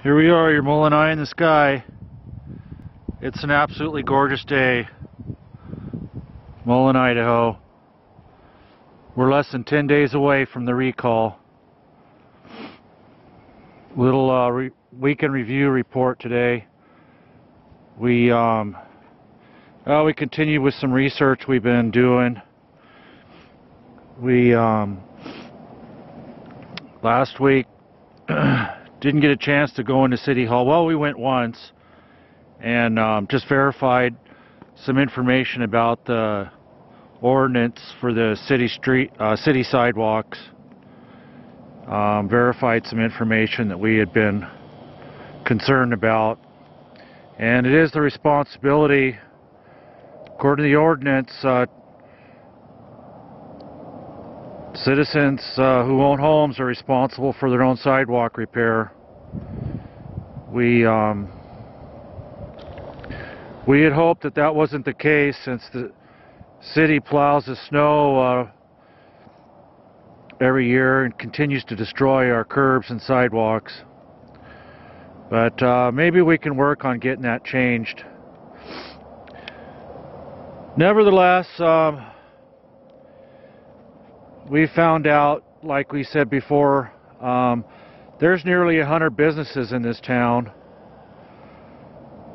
Here we are, your Mullan eye in the sky. It's an absolutely gorgeous day. Mullan, Idaho. We're less than 10 days away from the recall. Little weekend review report today. We continue with some research we've been doing. We last week didn't get a chance to go into City Hall. Well, we went once and just verified some information about the ordinance for the city sidewalks. Verified some information that we had been concerned about, and it is the responsibility, according to the ordinance, citizens who own homes are responsible for their own sidewalk repair. We had hoped that that wasn't the case, since the city plows the snow every year and continues to destroy our curbs and sidewalks. But maybe we can work on getting that changed. Nevertheless, we found out, like we said before, there's nearly 100 businesses in this town.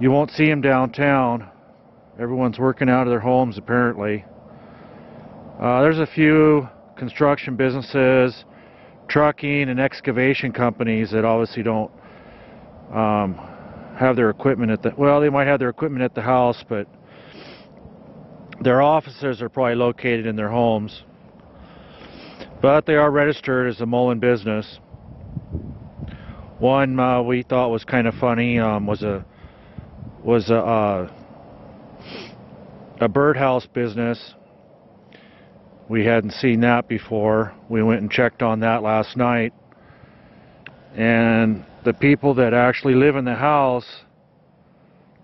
You won't see them downtown. Everyone's working out of their homes, apparently. There's a few construction businesses, trucking and excavation companies that obviously don't have their equipment at the, well, they might have their equipment at the house, but their offices are probably located in their homes. But they are registered as a Mullan business. One we thought was kind of funny was a birdhouse business. We hadn't seen that before. We went and checked on that last night, and the people that actually live in the house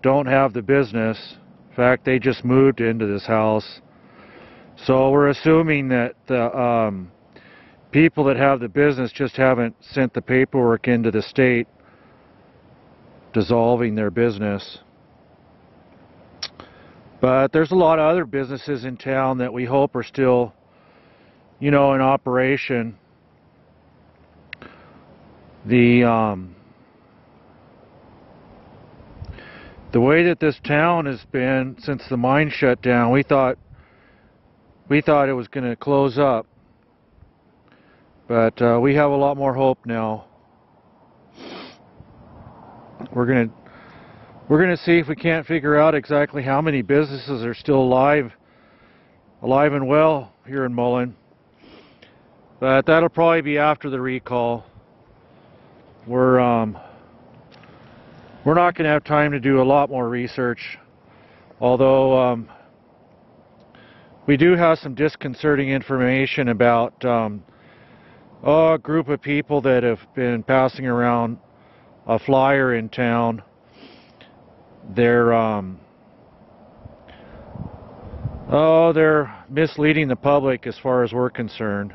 don't have the business. In fact, they just moved into this house. So we're assuming that the people that have the business just haven't sent the paperwork into the state dissolving their business. But there's a lot of other businesses in town that we hope are still, you know, in operation. The way that this town has been since the mine shut down, we thought it was going to close up. But we have a lot more hope now. We're gonna see if we can't figure out exactly how many businesses are still alive and well here in Mullan. But that'll probably be after the recall. We're not gonna have time to do a lot more research, although we do have some disconcerting information about a group of people that have been passing around a flyer in town. They're misleading the public as far as we're concerned.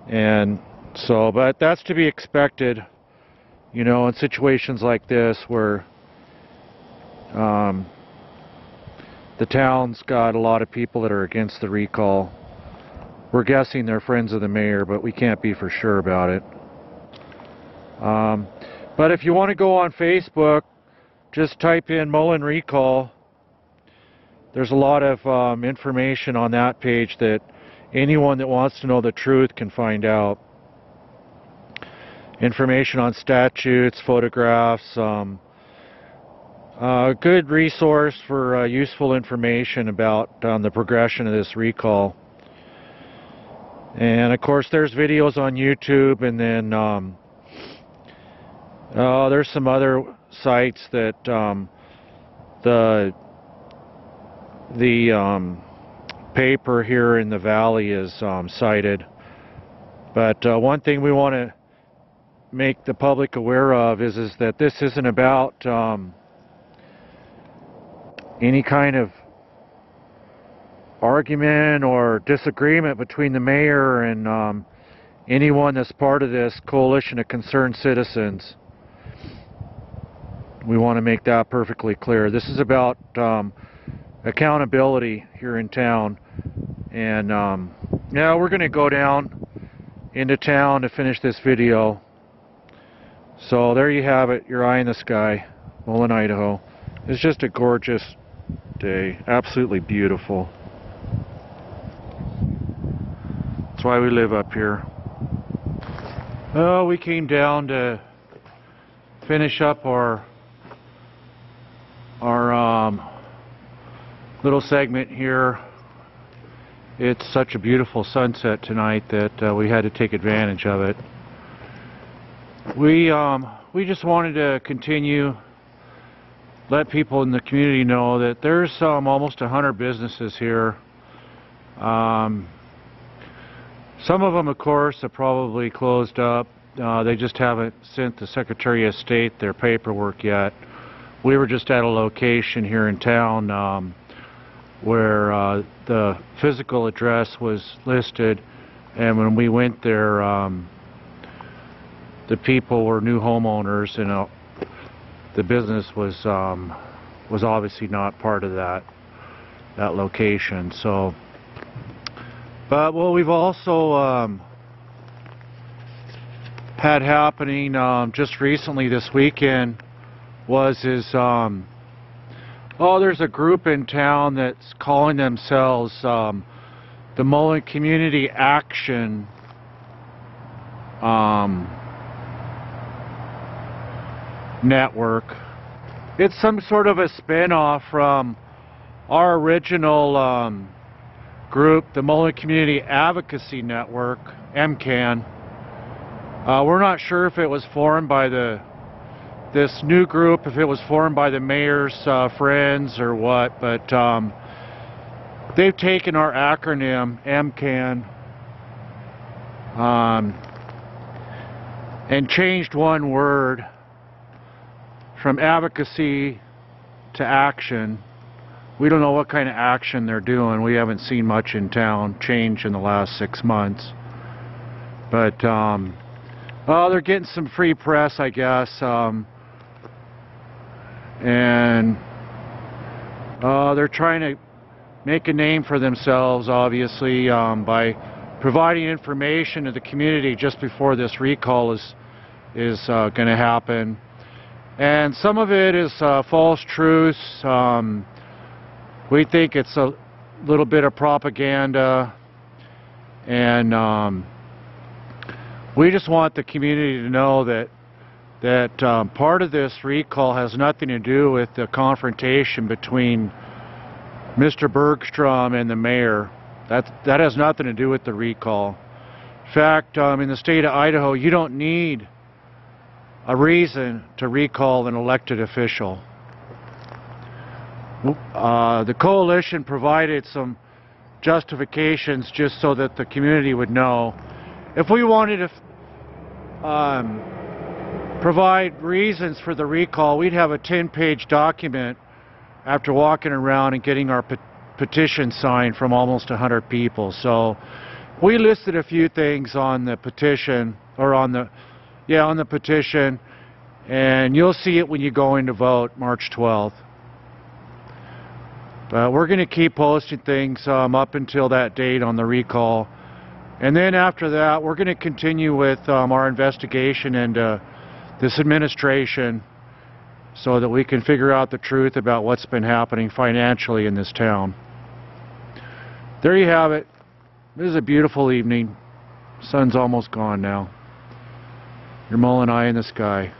And so, but that's to be expected, you know, in situations like this where the town's got a lot of people that are against the recall. We're guessing they're friends of the mayor, but we can't be for sure about it. But if you want to go on Facebook, just type in Mullan recall. There's a lot of information on that page that anyone that wants to know the truth can find out. Information on statutes, photographs, a good resource for useful information about the progression of this recall. And of course there's videos on YouTube, and then there's some other sites that the paper here in the valley is cited. But one thing we want to make the public aware of is that this isn't about any kind of argument or disagreement between the mayor and anyone that's part of this coalition of concerned citizens. We want to make that perfectly clear. This is about accountability here in town. And yeah, we're going to go down into town to finish this video. So there you have it, your eye in the sky, Mullan, Idaho. It's just a gorgeous day, absolutely beautiful. That's why we live up here. Oh, we came down to finish up our little segment here. It's such a beautiful sunset tonight that we had to take advantage of it. We just wanted to continue, let people in the community know that there's almost 100 businesses here. Some of them, of course, are probably closed up. They just haven't sent the Secretary of State their paperwork yet. We were just at a location here in town where the physical address was listed, and when we went there, the people were new homeowners, and the business was obviously not part of that location. So, but what we've also had happening just recently this weekend there's a group in town that's calling themselves the Mullan Community Action Network. It's some sort of a spin-off from our original group, the Mullan Community Advocacy Network, MCAN. We're not sure if it was formed by this new group, if it was formed by the mayor's friends or what, but they've taken our acronym, MCAN, and changed one word from advocacy to action. We don't know what kind of action they're doing. We haven't seen much in town change in the last 6 months. But they're getting some free press, I guess, and they're trying to make a name for themselves, obviously, by providing information to the community just before this recall is going to happen. And some of it is false truths. We think it's a little bit of propaganda, and we just want the community to know that part of this recall has nothing to do with the confrontation between Mr. Bergstrom and the mayor. That has nothing to do with the recall. In fact, in the state of Idaho, you don't need a reason to recall an elected official. The coalition provided some justifications just so that the community would know. If we wanted to provide reasons for the recall, we'd have a 10-page document after walking around and getting our petition signed from almost 100 people. So we listed a few things on the petition, or on the petition, and you'll see it when you go in to vote March 12th. But we're going to keep posting things up until that date on the recall. And then after that, we're going to continue with our investigation into this administration so that we can figure out the truth about what's been happening financially in this town. There you have it. This is a beautiful evening. Sun's almost gone now. Your Mullan, eye in the sky.